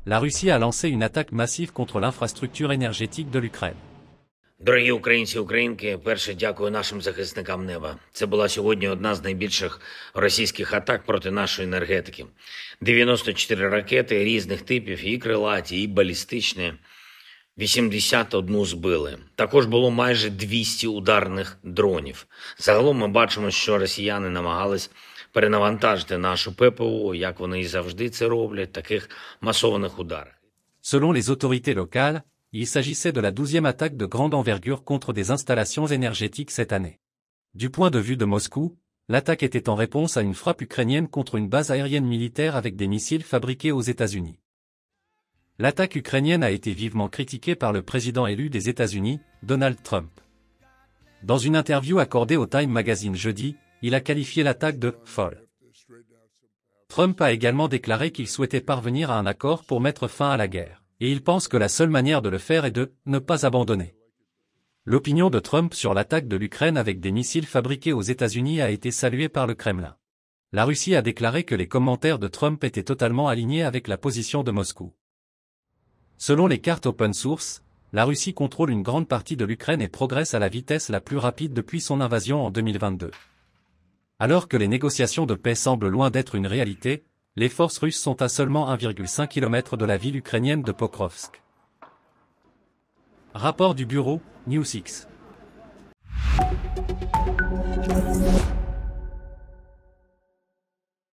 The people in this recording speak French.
la Russie a lancé une attaque massive contre l'infrastructure énergétique de l'Ukraine. Дорогі українці і українки, перше дякую нашим захисникам неба. Це була сьогодні одна з найбільших російських атак проти нашої енергетики. 94 ракети різних типів, і крилаті, і балістичні. 81 збили. Також було майже 200 ударних дронів. Загалом ми бачимо, що росіяни намагались перенавантажити нашу ППО, як вони і завжди це роблять, таких масованих ударах. Selon les autorités locales, il s'agissait de la 12e attaque de grande envergure contre des installations énergétiques cette année. Du point de vue de Moscou, l'attaque était en réponse à une frappe ukrainienne contre une base aérienne militaire avec des missiles fabriqués aux États-Unis. L'attaque ukrainienne a été vivement critiquée par le président élu des États-Unis, Donald Trump. Dans une interview accordée au Time Magazine jeudi, il a qualifié l'attaque de « folle ». Trump a également déclaré qu'il souhaitait parvenir à un accord pour mettre fin à la guerre. Et il pense que la seule manière de le faire est de ne pas abandonner. L'opinion de Trump sur l'attaque de l'Ukraine avec des missiles fabriqués aux États-Unis a été saluée par le Kremlin. La Russie a déclaré que les commentaires de Trump étaient totalement alignés avec la position de Moscou. Selon les cartes open source, la Russie contrôle une grande partie de l'Ukraine et progresse à la vitesse la plus rapide depuis son invasion en 2022. Alors que les négociations de paix semblent loin d'être une réalité, les forces russes sont à seulement 1,5 km de la ville ukrainienne de Pokrovsk. Rapport du bureau, NewsX.